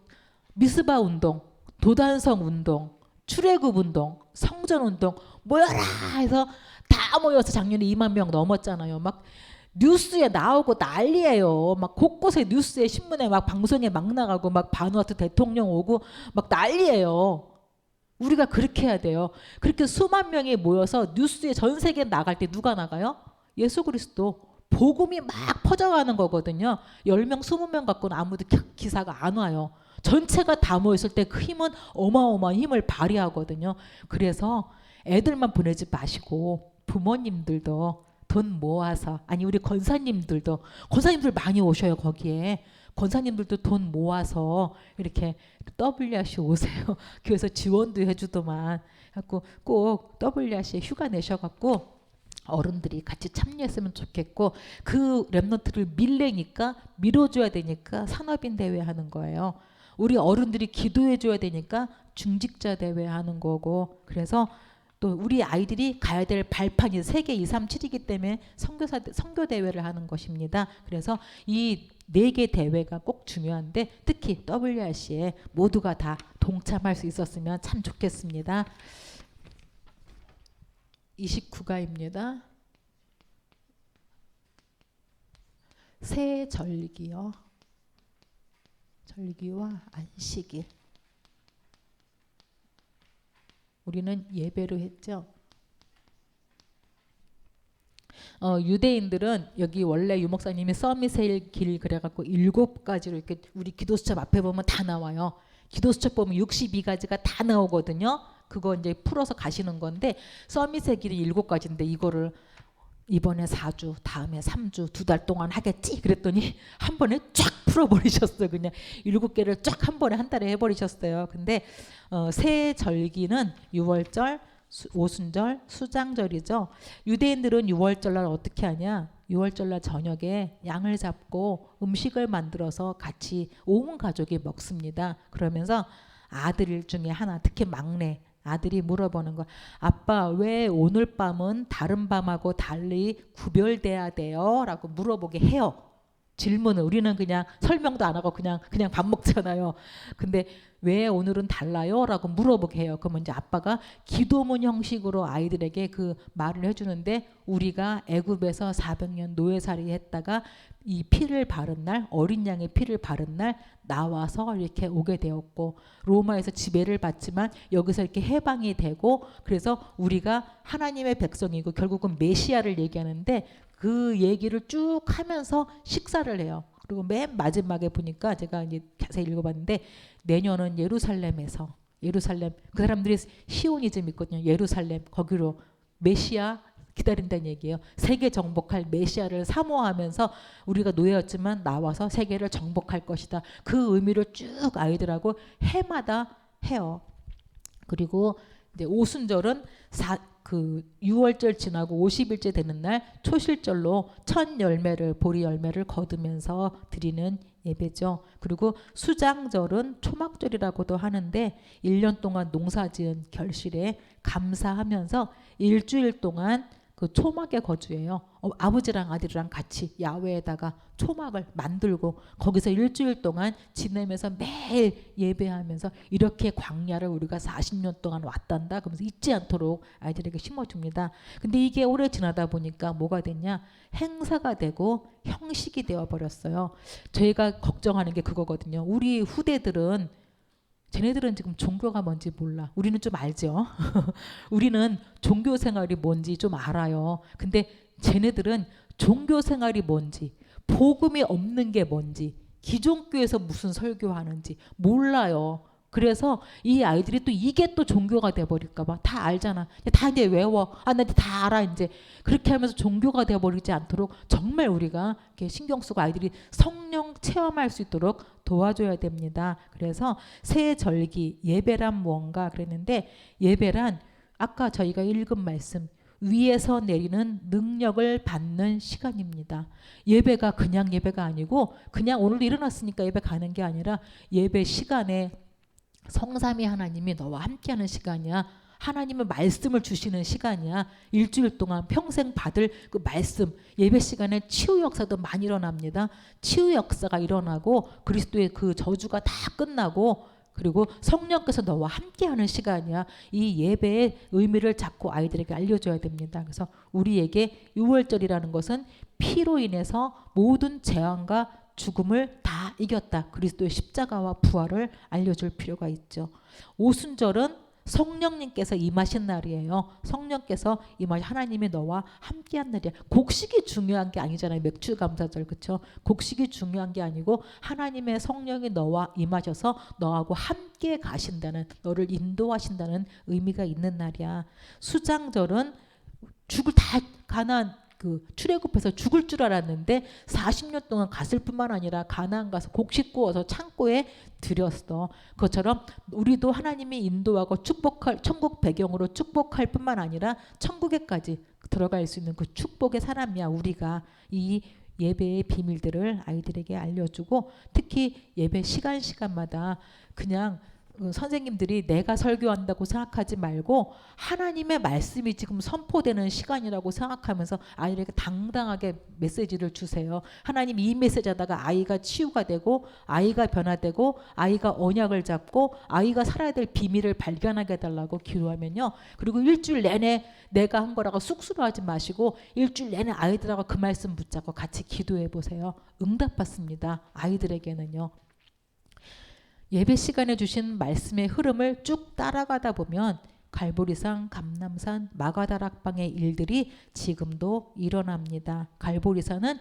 미스바 운동, 도단성 운동, 출애굽 운동, 성전 운동 모여라 해서 다 모여서 작년에 2만 명 넘었잖아요. 막 뉴스에 나오고 난리예요. 막 곳곳에 뉴스에 신문에 막 방송에 막 나가고 막 바누아투 대통령 오고 막 난리예요. 우리가 그렇게 해야 돼요. 그렇게 수만 명이 모여서 뉴스에 전 세계에 나갈 때 누가 나가요? 예수 그리스도. 복음이 막 퍼져가는 거거든요. 10명, 20명 갖고는 아무도 기사가 안 와요. 전체가 다 모였을 때 그 힘은 어마어마한 힘을 발휘하거든요. 그래서 애들만 보내지 마시고 부모님들도 돈 모아서 아니 우리 권사님들도 권사님들 많이 오셔요. 거기에 권사님들도 돈 모아서 이렇게 WRC 오세요. 교회에서 지원도 해주더만 갖고 꼭 WRC에 휴가 내셔갖고 어른들이 같이 참여했으면 좋겠고 그 렘넌트를 밀래니까 밀어줘야 되니까 산업인 대회 하는 거예요. 우리 어른들이 기도해줘야 되니까 중직자 대회 하는 거고 그래서 또 우리 아이들이 가야 될 발판이 세계 2, 3, 7이기 때문에 선교 대회를 하는 것입니다. 그래서 이 4개 대회가 꼭 중요한데 특히 WRC에 모두가 다 동참할 수 있었으면 참 좋겠습니다. 29가입니다. 새 절기요. 절기와 안식일. 우리는 예배로 했죠. 유대인들은 여기 원래 유목사님이 서밋의 길 그래갖고 7가지로 이렇게 우리 기도수첩 앞에 보면 다 나와요. 기도수첩 보면 62가지가 다 나오거든요. 그거 이제 풀어서 가시는 건데 서밋의 길이 7가지인데 이거를 이번에 4주, 다음에 3주, 2달 동안 하겠지? 그랬더니 한 번에 쫙 풀어버리셨어요. 그냥 7개를 쫙 한 번에 한 달에 해버리셨어요. 근데 새 절기는 6월절, 오순절, 수장절이죠. 유대인들은 6월절날 어떻게 하냐? 6월절날 저녁에 양을 잡고 음식을 만들어서 같이 온 가족이 먹습니다. 그러면서 아들 중에 하나, 특히 막내 아들이 물어보는 거, 아빠 왜 오늘 밤은 다른 밤하고 달리 구별돼야 돼요? 라고 물어보게 해요. 질문을. 우리는 그냥 설명도 안 하고 그냥 밥 먹잖아요. 근데 왜 오늘은 달라요? 라고 물어보게 해요. 그러면 이제 아빠가 기도문 형식으로 아이들에게 그 말을 해주는데, 우리가 애굽에서 400년 노예살이 했다가 이 피를 바른 날, 어린 양의 피를 바른 날 나와서 이렇게 오게 되었고, 로마에서 지배를 받지만 여기서 이렇게 해방이 되고, 그래서 우리가 하나님의 백성이고 결국은 메시아를 얘기하는데 그 얘기를 쭉 하면서 식사를 해요. 그리고 맨 마지막에 보니까 제가 이제 자세히 읽어봤는데, 내년은 예루살렘에서, 예루살렘, 그 사람들이 시오니즘 있거든요. 예루살렘, 거기로 메시아 기다린다는 얘기예요. 세계 정복할 메시아를 사모하면서 우리가 노예였지만 나와서 세계를 정복할 것이다. 그 의미를 쭉 아이들하고 해마다 해요. 그리고 이제 오순절은 6월절 지나고 50일째 되는 날 초실절로 첫 열매를, 보리 열매를 거두면서 드리는 예배죠. 그리고 수장절은 초막절이라고도 하는데 1년 동안 농사지은 결실에 감사하면서 일주일 동안 그 초막에 거주해요. 아버지랑 아들이랑 같이 야외에다가 초막을 만들고 거기서 일주일 동안 지내면서 매일 예배하면서 이렇게 광야를 우리가 40년 동안 왔단다. 그러면서 잊지 않도록 아이들에게 심어줍니다. 근데 이게 오래 지나다 보니까 뭐가 됐냐? 행사가 되고 형식이 되어버렸어요. 저희가 걱정하는 게 그거거든요. 우리 후대들은, 쟤네들은 지금 종교가 뭔지 몰라. 우리는 좀 알죠. 우리는 종교 생활이 뭔지 좀 알아요. 근데 쟤네들은 종교 생활이 뭔지, 복음이 없는 게 뭔지, 기존교에서 무슨 설교하는지 몰라요. 그래서 이 아이들이 또 이게 또 종교가 돼버릴까봐. 다 알잖아. 다 이제 외워. 나 이제 다 알아 이제. 그렇게 하면서 종교가 돼버리지 않도록 정말 우리가 이렇게 신경 쓰고 아이들이 성령 체험할 수 있도록 도와줘야 됩니다. 그래서 새 절기, 예배란 무언가 그랬는데, 예배란 아까 저희가 읽은 말씀, 위에서 내리는 능력을 받는 시간입니다. 예배가 그냥 예배가 아니고 그냥 오늘 일어났으니까 예배 가는 게 아니라 예배 시간에 성삼위 하나님이 너와 함께하는 시간이야. 하나님의 말씀을 주시는 시간이야. 일주일 동안 평생 받을 그 말씀, 예배 시간에 치유 역사도 많이 일어납니다. 치유 역사가 일어나고 그리스도의 그 저주가 다 끝나고, 그리고 성령께서 너와 함께하는 시간이야. 이 예배의 의미를 자꾸 아이들에게 알려줘야 됩니다. 그래서 우리에게 6월절이라는 것은 피로 인해서 모든 재앙과 죽음을 다 이겼다. 그리스도의 십자가와 부활을 알려줄 필요가 있죠. 오순절은 성령님께서 임하신 날이에요. 성령께서 임하신, 하나님이 너와 함께한 날이야. 곡식이 중요한 게 아니잖아요. 맥주감사절, 그렇죠? 곡식이 중요한 게 아니고 하나님의 성령이 너와 임하셔서 너하고 함께 가신다는, 너를 인도하신다는 의미가 있는 날이야. 수장절은 죽을 다 가나안 그 출애굽해서 죽을 줄 알았는데 40년 동안 갔을 뿐만 아니라 가나안 가서 곡식 구워서 창고에 들였어. 그것처럼 우리도 하나님이 인도하고 축복할, 천국 배경으로 축복할 뿐만 아니라 천국에까지 들어갈 수 있는 그 축복의 사람이야. 우리가 이 예배의 비밀들을 아이들에게 알려주고, 특히 예배 시간마다 그냥 선생님들이 내가 설교한다고 생각하지 말고 하나님의 말씀이 지금 선포되는 시간이라고 생각하면서 아이에게 당당하게 메시지를 주세요. 하나님 이 메시지 하다가 아이가 치유가 되고 아이가 변화되고 아이가 언약을 잡고 아이가 살아야 될 비밀을 발견하게 해달라고 기도하면요. 그리고 일주일 내내 내가 한 거라고 쑥스러워하지 마시고 일주일 내내 아이들하고 그 말씀 붙잡고 같이 기도해 보세요. 응답받습니다. 아이들에게는요. 예배 시간에 주신 말씀의 흐름을 쭉 따라가다 보면 갈보리산, 감람산, 마가다락방의 일들이 지금도 일어납니다. 갈보리산은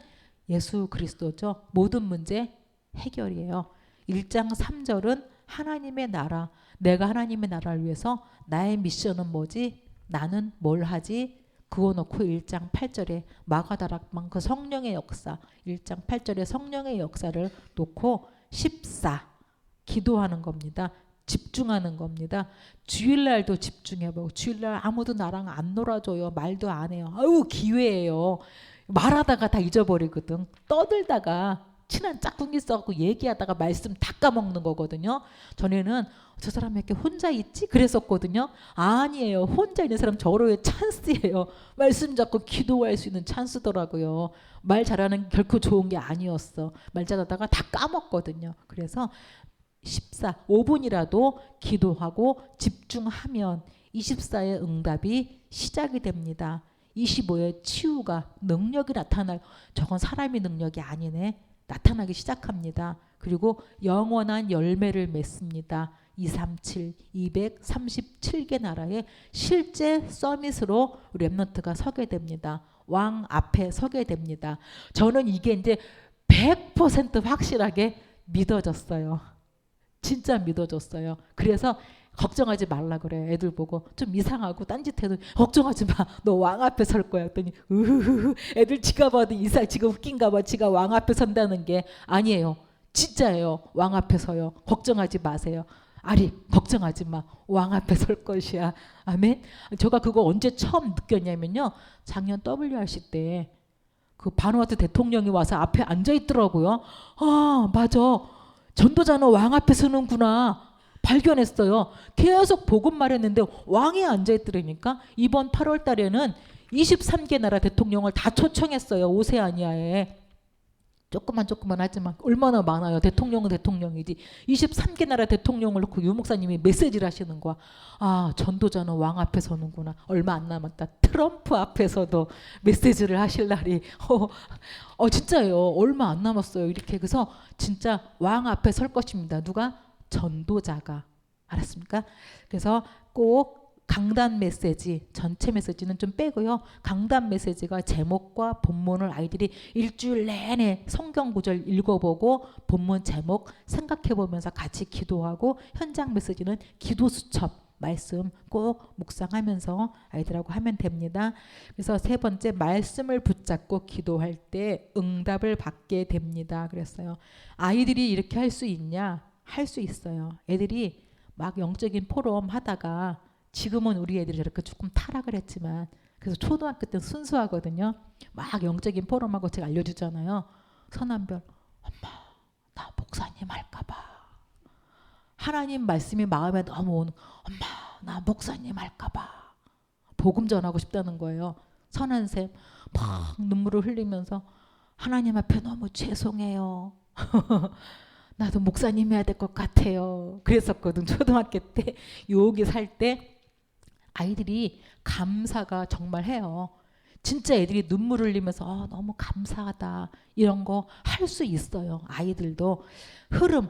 예수 그리스도죠. 모든 문제 해결이에요. 1장 3절은 하나님의 나라, 내가 하나님의 나라를 위해서 나의 미션은 뭐지? 나는 뭘 하지? 그거 놓고 1장 8절에 마가다락방 그 성령의 역사, 1장 8절에 성령의 역사를 놓고 14 기도하는 겁니다. 집중하는 겁니다. 주일날도 집중해보고 주일날 아무도 나랑 안 놀아줘요. 말도 안 해요. 아유 기회예요. 말하다가 다 잊어버리거든. 떠들다가 친한 짝꿍이 있어갖고 얘기하다가 말씀 다 까먹는 거거든요. 전에는 저 사람이 이렇게 혼자 있지? 그랬었거든요. 아니에요. 혼자 있는 사람 저로의 찬스예요. 말씀 잡고 기도할 수 있는 찬스더라고요. 말 잘하는 게 결코 좋은 게 아니었어. 말 잘하다가 다 까먹거든요. 그래서 5분이라도 기도하고 집중하면 24의 응답이 시작이 됩니다. 25의 치유가 능력이 나타나요. 저건 사람의 능력이 아니네. 나타나기 시작합니다. 그리고 영원한 열매를 맺습니다. 237, 237개 나라의 실제 서밋으로 렘넌트가 서게 됩니다. 왕 앞에 서게 됩니다. 저는 이게 이제 100% 확실하게 믿어졌어요. 진짜 믿어줬어요. 그래서 걱정하지 말라 그래요. 애들 보고 좀 이상하고 딴짓해도 걱정하지 마. 너 왕 앞에 설 거야. 했더니 애들 지가 봐도 이상 지가 웃긴가 봐. 지가 왕 앞에 선다는 게 아니에요. 진짜예요. 왕 앞에 서요. 걱정하지 마세요. 아리 걱정하지 마. 왕 앞에 설 것이야. 아멘. 제가 그거 언제 처음 느꼈냐면요. 작년 WRC 때 그 바누아투 대통령이 와서 앞에 앉아 있더라고요. 아 맞아. 전도자는 왕 앞에 서는구나 발견했어요. 계속 복음 말했는데 왕이 앉아있더라니까. 이번 8월 달에는 23개 나라 대통령을 다 초청했어요. 오세아니아에. 조금만 하지만 얼마나 많아요. 대통령은 대통령이지. 23개 나라 대통령을 놓고 유 목사님이 메시지를 하시는 거야. 아 전도자는 왕 앞에 서는구나. 얼마 안 남았다. 트럼프 앞에서도 메시지를 하실 날이 진짜예요. 얼마 안 남았어요. 이렇게. 그래서 진짜 왕 앞에 설 것입니다. 누가? 전도자가. 알았습니까? 그래서 꼭 강단 메시지, 전체 메시지는 좀 빼고요. 강단 메시지가 제목과 본문을 아이들이 일주일 내내 성경 구절 읽어보고 본문 제목 생각해보면서 같이 기도하고, 현장 메시지는 기도 수첩 말씀 꼭 묵상하면서 아이들하고 하면 됩니다. 그래서 세 번째, 말씀을 붙잡고 기도할 때 응답을 받게 됩니다. 그랬어요. 아이들이 이렇게 할 수 있냐? 할 수 있어요. 애들이 막 영적인 포럼 하다가, 지금은 우리 애들이 저렇게 조금 타락을 했지만, 그래서 초등학교 때 순수하거든요. 막 영적인 포럼하고 제가 알려주잖아요. 선한별, 엄마 나 목사님 할까봐. 하나님 말씀이 마음에 너무 오는, 엄마 나 목사님 할까봐. 복음 전하고 싶다는 거예요. 선한샘 막 눈물을 흘리면서 하나님 앞에 너무 죄송해요. 나도 목사님 해야 될 것 같아요. 그랬었거든. 초등학교 때 여기 살 때 아이들이 감사가 정말 해요. 진짜 애들이 눈물 흘리면서 너무 감사하다 이런 거 할 수 있어요. 아이들도. 흐름,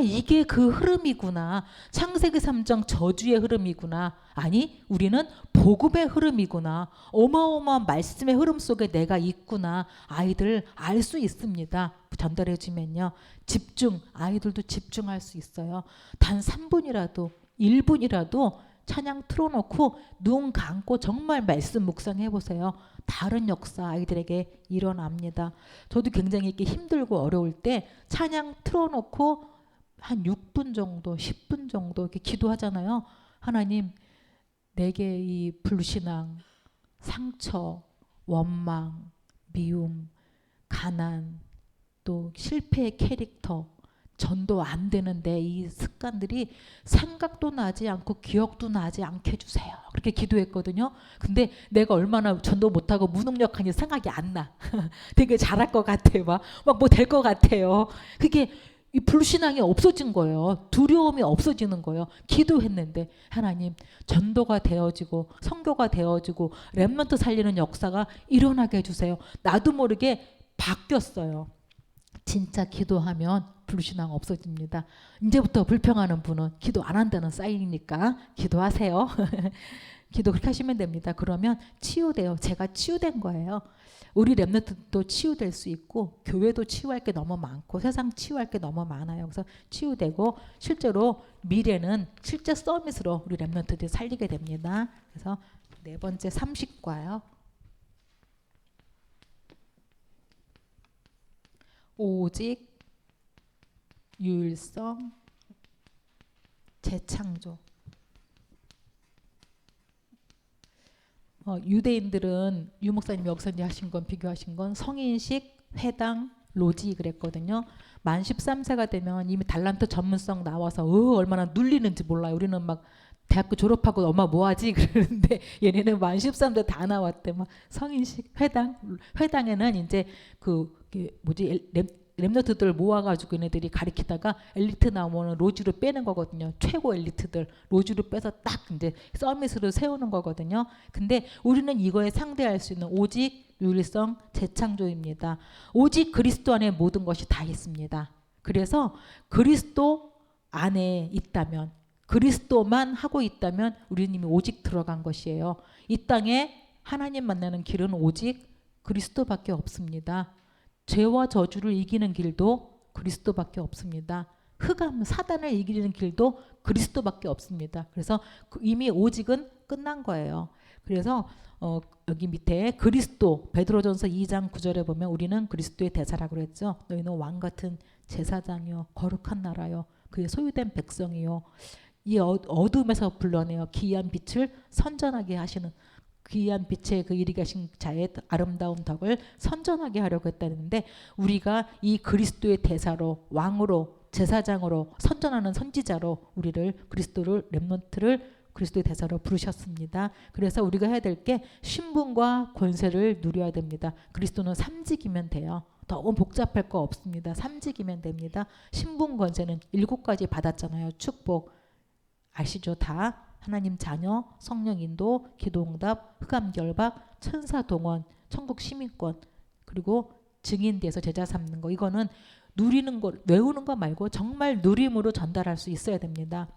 이게 그 흐름이구나. 창세기 3장 저주의 흐름이구나. 아니 우리는 복음의 흐름이구나. 어마어마한 말씀의 흐름 속에 내가 있구나. 아이들 알 수 있습니다. 전달해 주면요. 집중, 아이들도 집중할 수 있어요. 단 3분이라도 1분이라도 찬양 틀어놓고 눈 감고 정말 말씀 묵상해 보세요. 다른 역사 아이들에게 일어납니다. 저도 굉장히 이렇게 힘들고 어려울 때 찬양 틀어놓고 한 6분 정도 10분 정도 이렇게 기도하잖아요. 하나님 내게 이 불신앙, 상처, 원망, 미움, 가난, 또 실패의 캐릭터, 전도 안 되는데 이 습관들이 생각도 나지 않고 기억도 나지 않게 해주세요. 그렇게 기도했거든요. 근데 내가 얼마나 전도 못하고 무능력한지 생각이 안 나. 되게 잘할 것 같아요. 막 뭐 될 것 같아요. 그게 이 불신앙이 없어진 거예요. 두려움이 없어지는 거예요. 기도했는데 하나님 전도가 되어지고 선교가 되어지고 렘넌트 살리는 역사가 일어나게 해주세요. 나도 모르게 바뀌었어요. 진짜 기도하면 불신앙 없어집니다. 이제부터 불평하는 분은 기도 안 한다는 사인이니까 기도하세요. 기도 그렇게 하시면 됩니다. 그러면 치유돼요. 제가 치유된 거예요. 우리 렘넌트도 치유될 수 있고 교회도 치유할 게 너무 많고 세상 치유할 게 너무 많아요. 그래서 치유되고 실제로 미래는 실제 서밋으로 우리 렘넌트들이 살리게 됩니다. 그래서 네 번째 30과요. 오직 유일성 재창조. 유대인들은 유 목사님이 여기서 하신 건 비교하신 건 성인식, 회당, 로지 그랬거든요. 만 13세가 되면 이미 달란트 전문성 나와서 얼마나 눌리는지 몰라요. 우리는 막 대학교 졸업하고 엄마 뭐하지 그러는데 얘네는 만 13세 다 나왔대. 막 성인식, 회당에는 이제 렘넌트들 모아가지고 얘네들이 가리키다가 엘리트 나오면 로지로 빼는 거거든요. 최고 엘리트들 로지로 빼서 딱 이제 서밋으로 세우는 거거든요. 근데 우리는 이거에 상대할 수 있는 오직 유일성 재창조입니다. 오직 그리스도 안에 모든 것이 다 있습니다. 그래서 그리스도 안에 있다면 그리스도만 하고 있다면 우리는 이미 오직 들어간 것이에요. 이 땅에 하나님 만나는 길은 오직 그리스도밖에 없습니다. 죄와 저주를 이기는 길도 그리스도밖에 없습니다. 흑암 사단을 이기는 길도 그리스도밖에 없습니다. 그래서 이미 오직은 끝난 거예요. 그래서 여기 밑에 그리스도 베드로전서 2장 9절에 보면 우리는 그리스도의 대사라고 그랬죠. 너희는 왕같은 제사장이요 거룩한 나라요 그의 소유된 백성이요 이 어둠에서 불러내어 기이한 빛을 선전하게 하시는 귀한 빛의 그 이리 가신 자의 아름다운 덕을 선전하게 하려고 했다는데 우리가 이 그리스도의 대사로 왕으로 제사장으로 선전하는 선지자로 우리를 그리스도를 렘넌트를 그리스도의 대사로 부르셨습니다. 그래서 우리가 해야 될 게 신분과 권세를 누려야 됩니다. 그리스도는 삼직이면 돼요. 너무 복잡할 거 없습니다. 삼직이면 됩니다. 신분 권세는 7가지 받았잖아요. 축복 아시죠? 다 하나님 자녀, 성령 인도, 기도응답, 흑암 결박, 천사 동원, 천국 시민권 그리고 증인돼서 제자 삼는 거 이거는 누리는 거 외우는 거 말고 정말 누림으로 전달할 수 있어야 됩니다.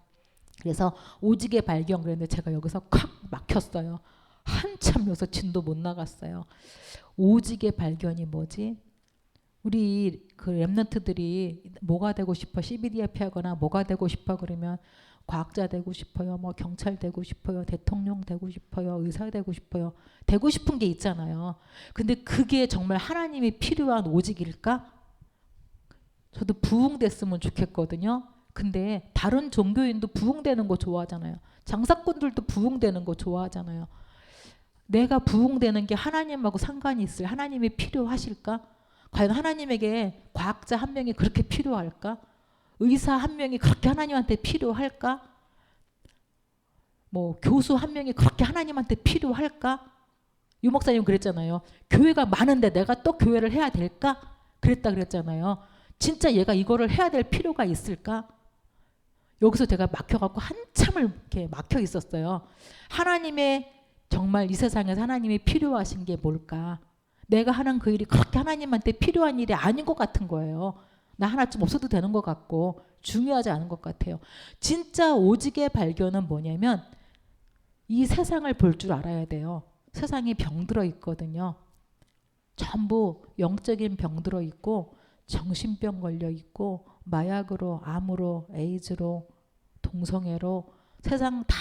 그래서 오직의 발견 그랬는데 제가 여기서 콱 막혔어요. 한참 여기서 진도 못 나갔어요. 오직의 발견이 뭐지? 우리 그 렘넌트들이 뭐가 되고 싶어 CBDF 하거나 뭐가 되고 싶어 그러면 과학자 되고 싶어요. 뭐 경찰 되고 싶어요. 대통령 되고 싶어요. 의사 되고 싶어요. 되고 싶은 게 있잖아요. 근데 그게 정말 하나님이 필요한 오직일까? 저도 부흥됐으면 좋겠거든요. 근데 다른 종교인도 부흥되는 거 좋아하잖아요. 장사꾼들도 부흥되는 거 좋아하잖아요. 내가 부흥되는 게 하나님하고 상관이 있을 하나님이 필요하실까? 과연 하나님에게 과학자 한 명이 그렇게 필요할까? 의사 한 명이 그렇게 하나님한테 필요할까? 뭐 교수 한 명이 그렇게 하나님한테 필요할까? 유 목사님 그랬잖아요. 교회가 많은데 내가 또 교회를 해야 될까? 그랬잖아요. 진짜 얘가 이거를 해야 될 필요가 있을까? 여기서 제가 막혀갖고 한참을 이렇게 막혀 있었어요. 하나님의 정말 이 세상에서 하나님이 필요하신 게 뭘까? 내가 하는 그 일이 그렇게 하나님한테 필요한 일이 아닌 것 같은 거예요. 나 하나쯤 없어도 되는 것 같고 중요하지 않은 것 같아요. 진짜 오직의 발견은 뭐냐면 이 세상을 볼 줄 알아야 돼요. 세상이 병들어 있거든요. 전부 영적인 병들어 있고 정신병 걸려 있고 마약으로 암으로 에이즈로 동성애로 세상 다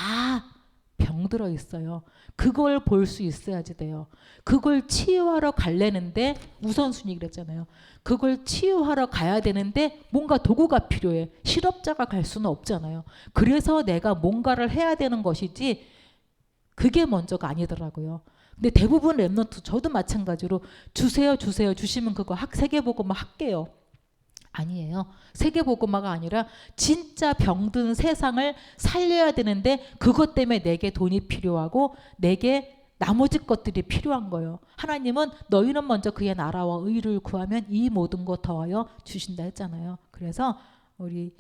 병들어 있어요. 그걸 볼 수 있어야지 돼요. 그걸 치유하러 가려는데 우선순위 그랬잖아요. 그걸 치유하러 가야 되는데 뭔가 도구가 필요해. 실업자가 갈 수는 없잖아요. 그래서 내가 뭔가를 해야 되는 것이지 그게 먼저가 아니더라고요. 근데 대부분 렘넌트 저도 마찬가지로 주세요 주시면 그거 세계보고만 할게요. 아니에요. 세계복음화가 아니라 진짜 병든 세상을 살려야 되는데 그것 때문에 내게 돈이 필요하고 내게 나머지 것들이 필요한 거예요. 하나님은 너희는 먼저 그의 나라와 의를 구하면 이 모든 것 더하여 주신다 했잖아요. 그래서 우리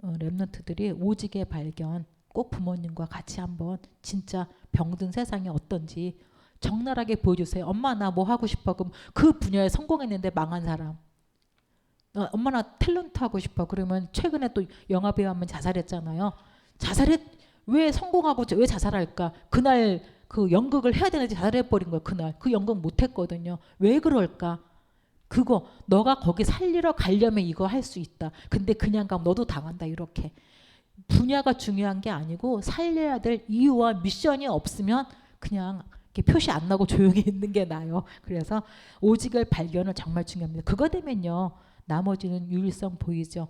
렘넌트들이 오직의 발견 꼭 부모님과 같이 한번 진짜 병든 세상이 어떤지 적나라하게 보여주세요. 엄마 나 뭐 하고 싶어. 그럼 그 분야에 성공했는데 망한 사람. 엄마 나 탤런트 하고 싶어. 그러면 최근에 또 영화배우 하면 자살했잖아요. 자살했 왜 성공하고 왜 자살할까? 그날 그 연극을 해야 되는지 자살해버린 거예요. 그날 그 연극 못했거든요. 왜 그럴까? 그거 너가 거기 살리러 가려면 이거 할 수 있다. 근데 그냥 가면 너도 당한다. 이렇게 분야가 중요한 게 아니고 살려야 될 이유와 미션이 없으면 그냥 이렇게 표시 안 나고 조용히 있는 게 나아요. 그래서 오직을 발견은 정말 중요합니다. 그거 되면요 나머지는 유일성 보이죠.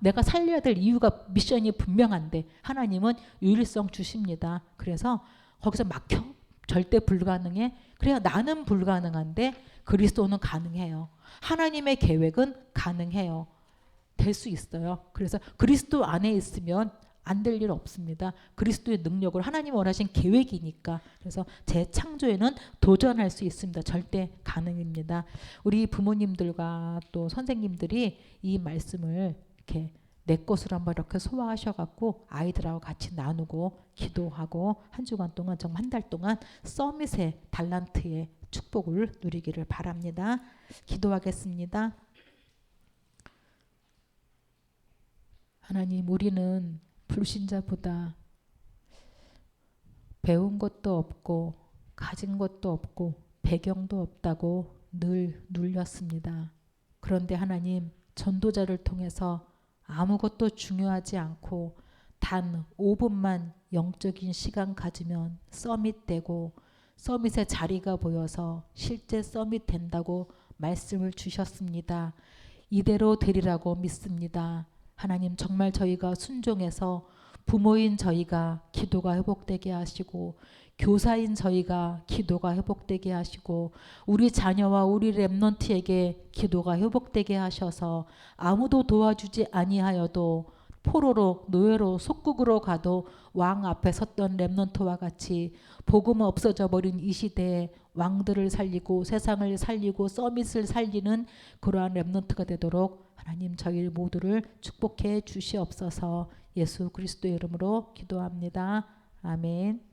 내가 살려야 될 이유가 미션이 분명한데 하나님은 유일성 주십니다. 그래서 거기서 막혀? 절대 불가능해? 그래야 나는 불가능한데 그리스도는 가능해요. 하나님의 계획은 가능해요. 될 수 있어요. 그래서 그리스도 안에 있으면 안 될 일 없습니다. 그리스도의 능력을 하나님 원하신 계획이니까. 그래서 재창조에는 도전할 수 있습니다. 절대 가능입니다. 우리 부모님들과 또 선생님들이 이 말씀을 이렇게 내 것으로 한번 이렇게 소화하셔갖고 아이들하고 같이 나누고 기도하고 한 주간 동안 정말 한 달 동안 서밋의 달란트의 축복을 누리기를 바랍니다. 기도하겠습니다. 하나님, 우리는 불신자보다 배운 것도 없고 가진 것도 없고 배경도 없다고 늘 눌렸습니다. 그런데 하나님, 전도자를 통해서 아무것도 중요하지 않고 단 5분만 영적인 시간 가지면 서밋 되고 서밋의 자리가 보여서 실제 서밋 된다고 말씀을 주셨습니다. 이대로 되리라고 믿습니다. 하나님, 정말 저희가 순종해서 부모인 저희가 기도가 회복되게 하시고 교사인 저희가 기도가 회복되게 하시고 우리 자녀와 우리 렘넌트에게 기도가 회복되게 하셔서 아무도 도와주지 아니하여도 포로로 노예로 속국으로 가도 왕 앞에 섰던 렘넌트와 같이 복음 없어져 버린 이 시대에 왕들을 살리고 세상을 살리고 서밋을 살리는 그러한 렘넌트가 되도록 하나님 저희 모두를 축복해 주시옵소서. 예수 그리스도의 이름으로 기도합니다. 아멘.